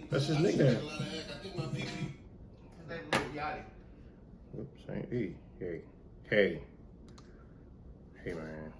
That's his nickname. Oops, ain't E. Hey, man.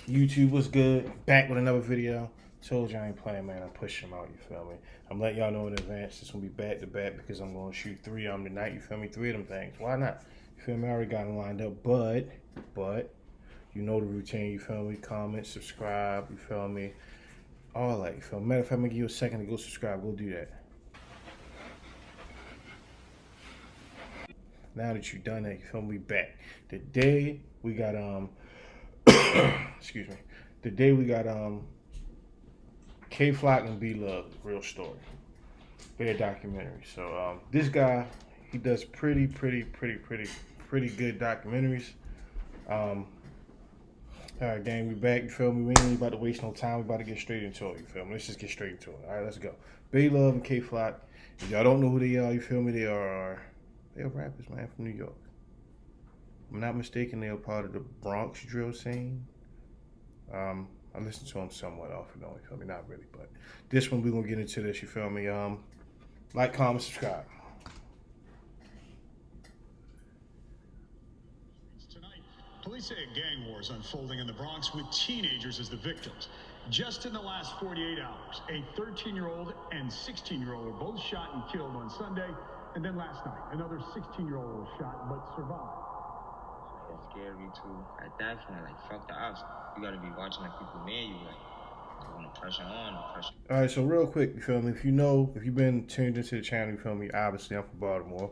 YouTube was good. Back with another video. Told you I ain't playing, man. I'm pushing them out, you feel me? I'm letting y'all know in advance this gonna be back to back because I'm gonna shoot 3 of them tonight, you feel me? 3 of them things. Why not? You feel me? I already got them lined up, but you know the routine, you feel me? Comment, subscribe, you feel me? All that, you feel me? Matter of fact, I'm gonna give you a second to go subscribe. Go do that. Now that you've done that, you feel me? Back. Today we got excuse me. Today we got K Flock and B Love, real story. Their documentary. So this guy, he does pretty good documentaries. All right, gang, we back. You feel me? We ain't about to waste no time. We about to get straight into it. You feel me? Let's just get straight into it. All right, let's go. B Love and K Flock. If y'all don't know who they are, you feel me? They're rappers, man, from New York. If I'm not mistaken, they are part of the Bronx drill scene. I listen to them somewhat often, though, you feel me? Not really, but this one, we're going to get into this, you feel me? Like, comment, subscribe. Tonight, police say a gang war is unfolding in the Bronx with teenagers as the victims. Just in the last 48 hours, a 13-year-old and 16-year-old were both shot and killed on Sunday. And then last night, another 16-year-old was shot but survived. It's scary too. At that point, like, fuck the ops. You gotta be watching like people near you, like, when the pressure on, the pressure. All right, so real quick, you feel me? If you've been tuned into the channel, you feel me? Obviously, I'm from Baltimore.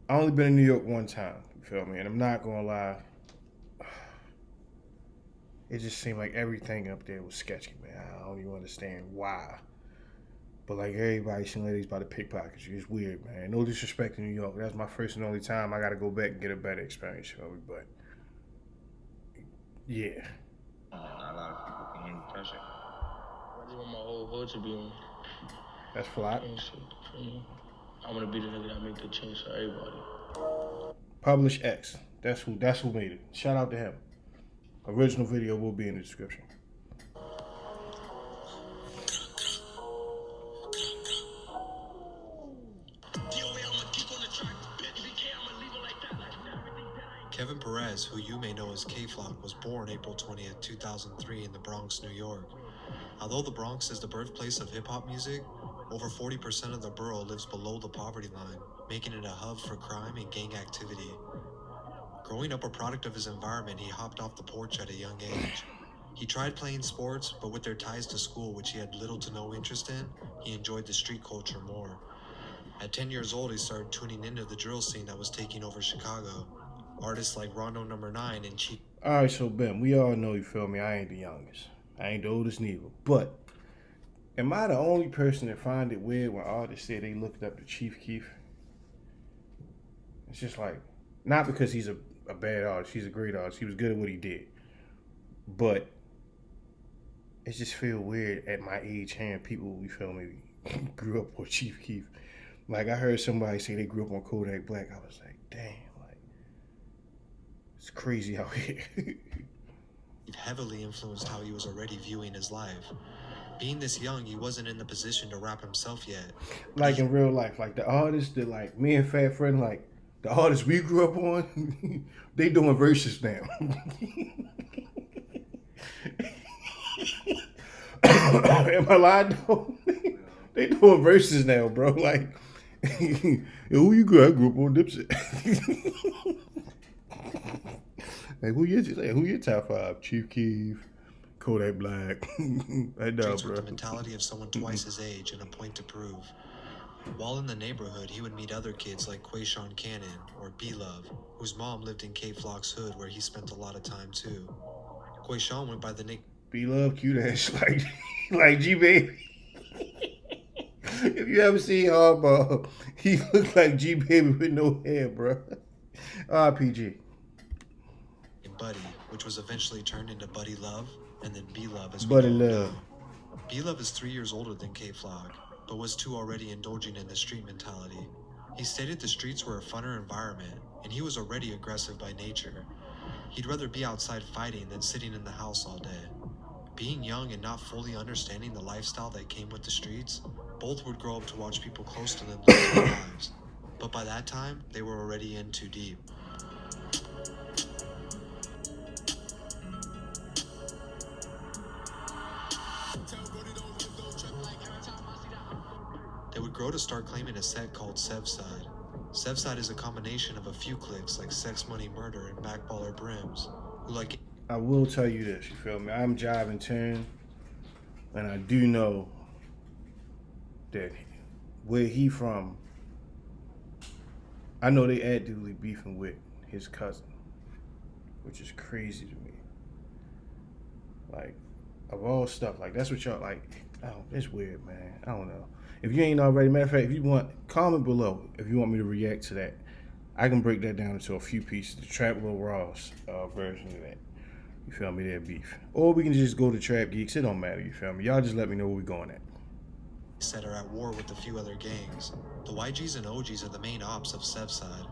I only been in New York one time, you feel me? And I'm not gonna lie, it just seemed like everything up there was sketchy, man. I don't even understand why. But like everybody seemed like he's about to pickpocket you. It's weird, man. No disrespect to New York. That's my first and only time. I gotta go back and get a better experience, you know me? But yeah. Not a lot of people can handle pressure. I just want my whole hood to be on. That's Flock. I want to be the nigga that make the change for everybody. Publish X. That's who made it. Shout out to him. Original video will be in the description. Kevin Perez, who you may know as K Flock, was born April 20th, 2003 in the Bronx, New York. Although the Bronx is the birthplace of hip-hop music, over 40% of the borough lives below the poverty line, making it a hub for crime and gang activity. Growing up a product of his environment, he hopped off the porch at a young age. He tried playing sports, but with their ties to school, which he had little to no interest in, he enjoyed the street culture more. At 10 years old, he started tuning into the drill scene that was taking over Chicago. Artists like Rondo No. 9 and Chief. Alright, so Ben, we all know, you feel me, I ain't the youngest. I ain't the oldest neither. But am I the only person that find it weird when artists say they looked up to Chief Keef? It's just like, not because he's a bad artist, he's a great artist. He was good at what he did. But it just feel weird at my age hearing people, you feel me, grew up on Chief Keef. Like I heard somebody say they grew up on Kodak Black. I was like, damn. It's crazy out here. Heavily influenced how he was already viewing his life. Being this young, he wasn't in the position to rap himself yet. Like in real life, like the artists that like me and Fat Fred, like the artists we grew up on, they doing verses now. Am I lying though? They doing verses now, bro. Like, who you grew? I grew up on Dipset. Like, who your top 5? Chief Keef, Kodak Black. I know, With bro. the mentality of someone twice his age and a point to prove. While in the neighborhood, he would meet other kids like Quayshawn Cannon or B-Love, whose mom lived in K Flock's hood where he spent a lot of time too. Quayshawn went by the nick B-Love, cute ass, like G-Baby. If you ever see Hardball, he looked like G Baby with no hair, bro. RPG. Buddy, which was eventually turned into Buddy Love, and then B Love as we Buddy know him Love. now. B Love is 3 years older than K Flock, but was too already indulging in the street mentality. He stated the streets were a funner environment, and he was already aggressive by nature. He'd rather be outside fighting than sitting in the house all day. Being young and not fully understanding the lifestyle that came with the streets, both would grow up to watch people close to them lose their lives. But by that time, they were already in too deep. They would grow to start claiming a set called Sevside. Sevside is a combination of a few cliques like Sex Money Murder and Backballer Brims, who like... I will tell you this, you feel me? I'm jiving Turn, and I do know that where he from, I know they actively beefing with his cousin, which is crazy to me. Like, of all stuff, like, that's what y'all, like, oh, it's weird, man. I don't know. If you ain't already, matter of fact, if you want, comment below if you want me to react to that. I can break that down into a few pieces. The Trap Lil Ross version of that. You feel me? Their beef. Or we can just go to Trap Geeks. It don't matter, you feel me? Y'all just let me know where we going at. Said are at war with a few other gangs. The YGs and OGs are the main ops of Sevside.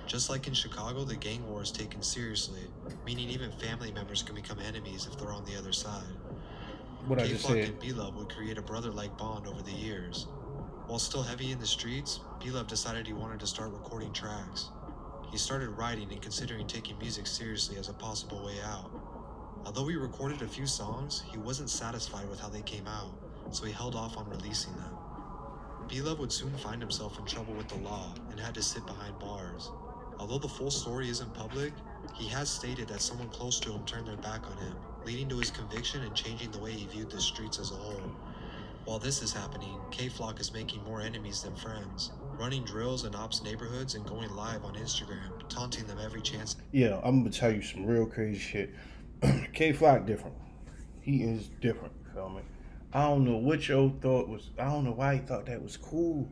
Just like in Chicago, the gang war is taken seriously, meaning even family members can become enemies if they're on the other side. What I just K-Flock said. and B-Love would create a brother-like bond over the years. While still heavy in the streets, B-Love decided he wanted to start recording tracks. He started writing and considering taking music seriously as a possible way out. Although he recorded a few songs, he wasn't satisfied with how they came out, so he held off on releasing them. B-Love would soon find himself in trouble with the law and had to sit behind bars. Although the full story isn't public, he has stated that someone close to him turned their back on him, leading to his conviction and changing the way he viewed the streets as a whole. While this is happening, K-Flock is making more enemies than friends, running drills in Opps neighborhoods and going live on Instagram, taunting them every chance. Yeah, I'm gonna tell you some real crazy shit. K-Flock different. He is different, you feel me? I don't know what your thought was. I don't know why he thought that was cool.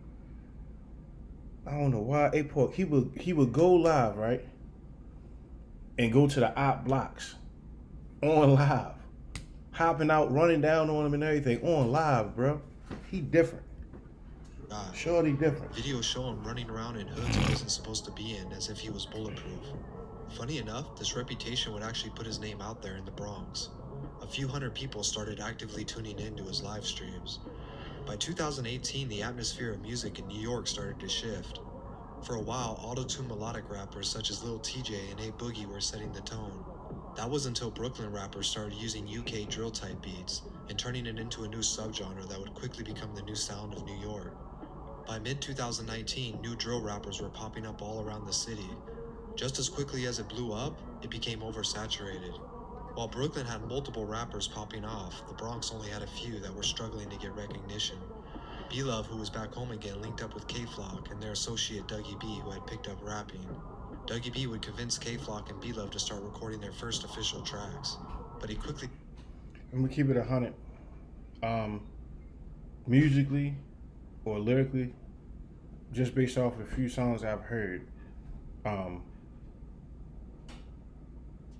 I don't know why. Aport, he would go live, right? And go to the op blocks on live. Hopping out, running down on him and everything on live, bro. He different. Shorty different. Videos show him running around in hoods he wasn't supposed to be in as if he was bulletproof. Funny enough, this reputation would actually put his name out there in the Bronx. A few hundred people started actively tuning in to his live streams. By 2018, the atmosphere of music in New York started to shift. For a while, auto-tune melodic rappers such as Lil TJ and A Boogie were setting the tone. That was until Brooklyn rappers started using UK drill-type beats and turning it into a new subgenre that would quickly become the new sound of New York. By mid-2019, new drill rappers were popping up all around the city. Just as quickly as it blew up, it became oversaturated. While Brooklyn had multiple rappers popping off, the Bronx only had a few that were struggling to get recognition. B-Love, who was back home again, linked up with K-Flock and their associate Dougie B, who had picked up rapping. Dougie B would convince K-Flock and B-Love to start recording their first official tracks, but he quickly... I'm gonna keep it 100. Musically or lyrically, just based off a few songs I've heard,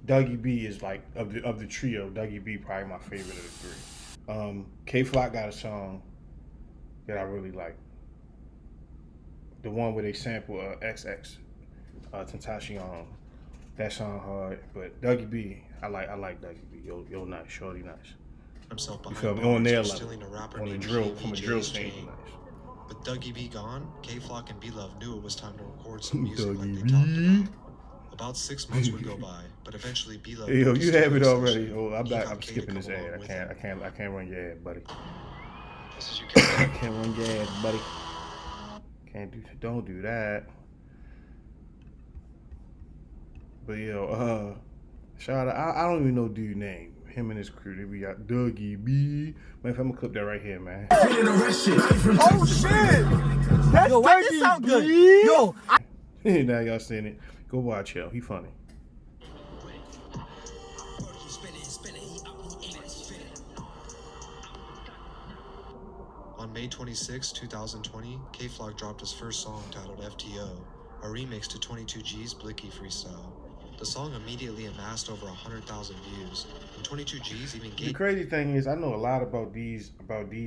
Dougie B is like of the trio. Dougie B probably my favorite of the three. K-Flock got a song that I really like. The one where they sample XX, Tentacion. That song hard, but Dougie B, I like Dougie B. Yo nice, shorty nice. himself You behind feel me? bars On their for level, stealing a rapper on the named drill, from a KVJ's drill scene. chain. Nice. With Dougie B gone, K-Flock and B-Love knew it was time to record some music like Dougie they talked B. about. About 6 months would go by, but eventually B-Love... Hey, yo, booked a you have it studio already. session. Oh, I'm He not. got I'm K to skipping come this ad. along I with can't run your ad, buddy. This is you I can't run your ad, buddy. Can't do. Don't do that. But yo, shout out. I don't even know dude's name. Him and his crew. They be got Dougie B. Man, if I'm gonna clip that right here, man. Oh shit! That's yo, why this sound good? Yo, Now y'all seeing it. Go watch yo. He funny. On May 26, 2020, K-Flock dropped his first song titled FTO, a remix to 22G's Blicky freestyle. The song immediately amassed over 100,000 views, and 22G's even The gave... crazy thing is, I know a lot about these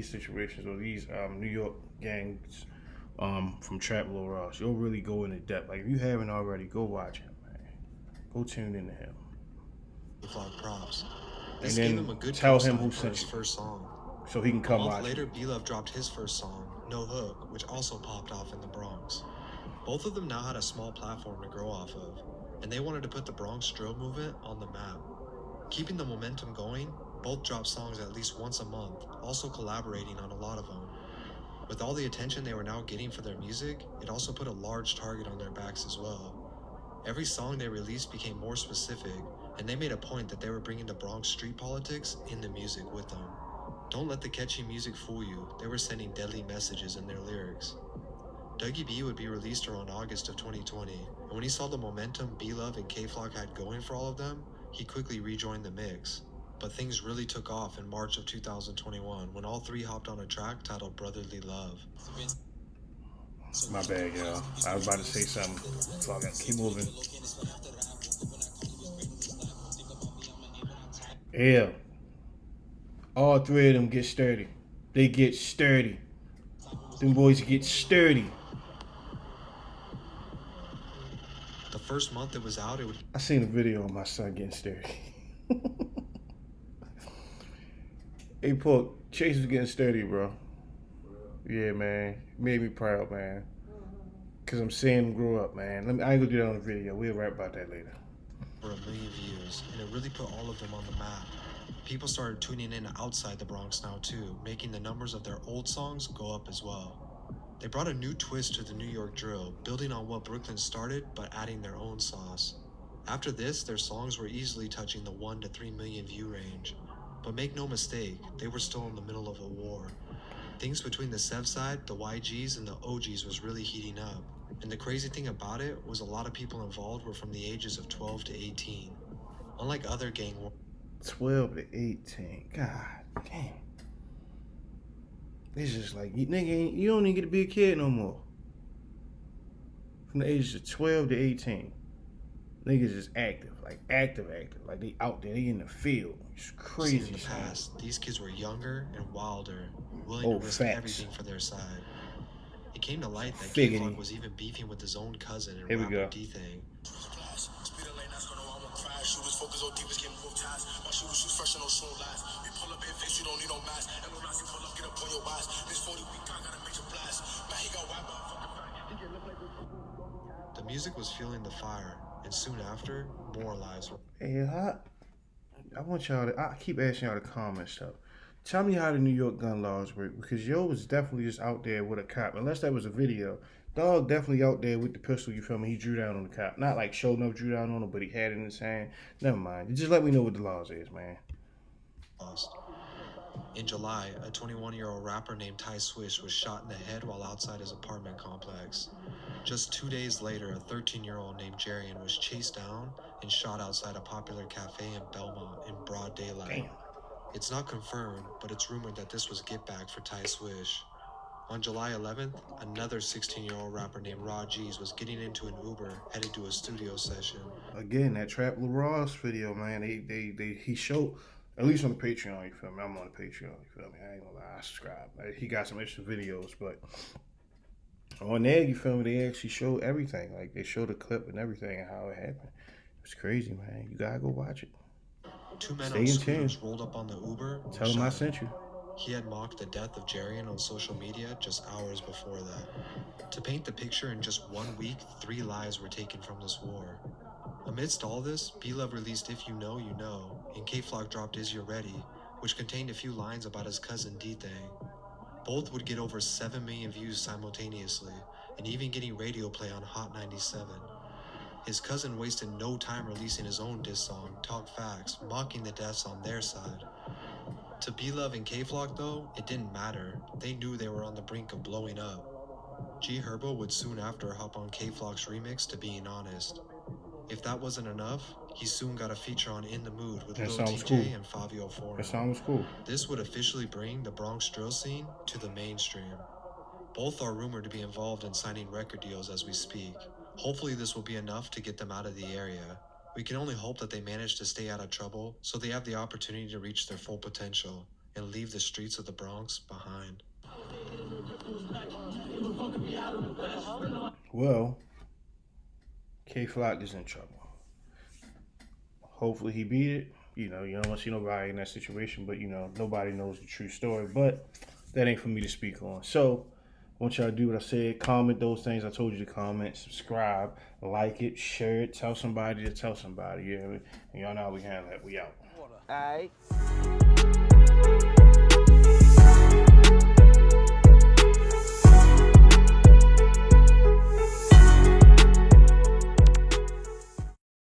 situations or these New York gangs from Trap Lil Ross. You'll really go into depth. Like if you haven't already, go watch him, man. Go tune into him. K-Flock props. And This then gave him a good tell him cosign who for sent his you, first song. so he can come A watch month later, it. B-Love dropped his first song, No Hook, which also popped off in the Bronx. Both of them now had a small platform to grow off of, and they wanted to put the Bronx drill movement on the map. Keeping the momentum going, both dropped songs at least once a month, also collaborating on a lot of them. With all the attention they were now getting for their music, it also put a large target on their backs as well. Every song they released became more specific, and they made a point that they were bringing the Bronx street politics in the music with them. Don't let the catchy music fool you, they were sending deadly messages in their lyrics. Dougie B would be released around August of 2020, and when he saw the momentum B-Love and K-Flock had going for all of them, he quickly rejoined the mix. But things really took off in March of 2021 when all three hopped on a track titled Brotherly Love. My bad, y'all. I was about to say something, so I gotta keep moving. Yeah. All three of them get sturdy. They get sturdy. Them boys get sturdy. The first month it was out, I seen a video of my son getting sturdy. Hey, Pork, Chase was getting sturdy, bro. Yeah, man. Made me proud, man. Because I'm seeing him grow up, man. I ain't gonna do that on the video. We'll rap about that later. over 1 million views, and it really put all of them on the map. People started tuning in outside the Bronx now too, making the numbers of their old songs go up as well. They brought a new twist to the New York drill, building on what Brooklyn started, but adding their own sauce. After this, their songs were easily touching the 1 to 3 million view range. But make no mistake, they were still in the middle of a war. Things between the Sev side, the YGs, and the OGs was really heating up. And the crazy thing about it was a lot of people involved were from the ages of 12 to 18. Unlike other gang wars, 12 to 18. God damn. It's just like, you don't even get to be a kid no more. From the ages of 12 to 18. Niggas is active. Like they out there, they in the field. It's crazy. in the past, these kids were younger and wilder, willing Oh, to risk facts. everything for their side. It came to light that Figgity. K-Flock was even beefing with his own cousin and Here we rapper go. D-Thing. The music was fueling the fire, and soon after, more lives were... Hey, I want y'all to, I keep asking y'all to comment stuff. Tell me how the New York gun laws work, because yo was definitely just out there with a cop. Unless that was a video, dog definitely out there with the pistol, you feel me? He drew down on the cop. Not like showing up, drew down on him, but he had it in his hand. Never mind. Just let me know what the laws is, man. lost. In July, a 21-year-old rapper named Ty Swish was shot in the head while outside his apartment complex. Just 2 days later, a 13-year-old named Jarian was chased down and shot outside a popular cafe in Belmont in broad daylight. Damn. It's not confirmed, but it's rumored that this was get back for Ty Swish. On July 11th, another 16-year-old rapper named Rod G's was getting into an Uber headed to a studio session. Again, that Trap Lil Ross video, man, he showed, at least on the Patreon, you feel me? I'm on the Patreon, you feel me? I ain't gonna lie, I subscribe. Like, he got some extra videos, but on there, you feel me, they actually showed everything. Like, they showed the clip and everything and how it happened. It's crazy, man. You gotta go watch it. Two men Stay on in scooters tune. rolled up on the Uber and Tell him I shot sent you. He had mocked the death of Jarian on social media just hours before that. To paint the picture, in just 1 week, 3 lives were taken from this war. Amidst all this, B-Love released If You Know, You Know, and K-Flock dropped Is You Ready, which contained a few lines about his cousin D-Thing. Both would get over 7 million views simultaneously, and even getting radio play on Hot 97. His cousin wasted no time releasing his own diss song, Talk Facts, mocking the deaths on their side. To B-Love and K-Flock though, it didn't matter. They knew they were on the brink of blowing up. G Herbo would soon after hop on K-Flock's remix to Being Honest. If that wasn't enough, He soon got a feature on In the Mood with That Lil sounds TJ cool. and Fabio Foreign. That sounds cool. This would officially bring the Bronx drill scene to the mainstream. Both are rumored to be involved in signing record deals as we speak. Hopefully this will be enough to get them out of the area. We can only hope that they manage to stay out of trouble so they have the opportunity to reach their full potential and leave the streets of the Bronx behind. Well, K-Flock is in trouble. Hopefully he beat it. You don't want to see nobody in that situation, but nobody knows the true story. But that ain't for me to speak on. So I want y'all to do what I said. Comment those things I told you to comment. Subscribe, like it, share it, tell somebody to tell somebody. Yeah, and y'all know how we handle that. We out. All right.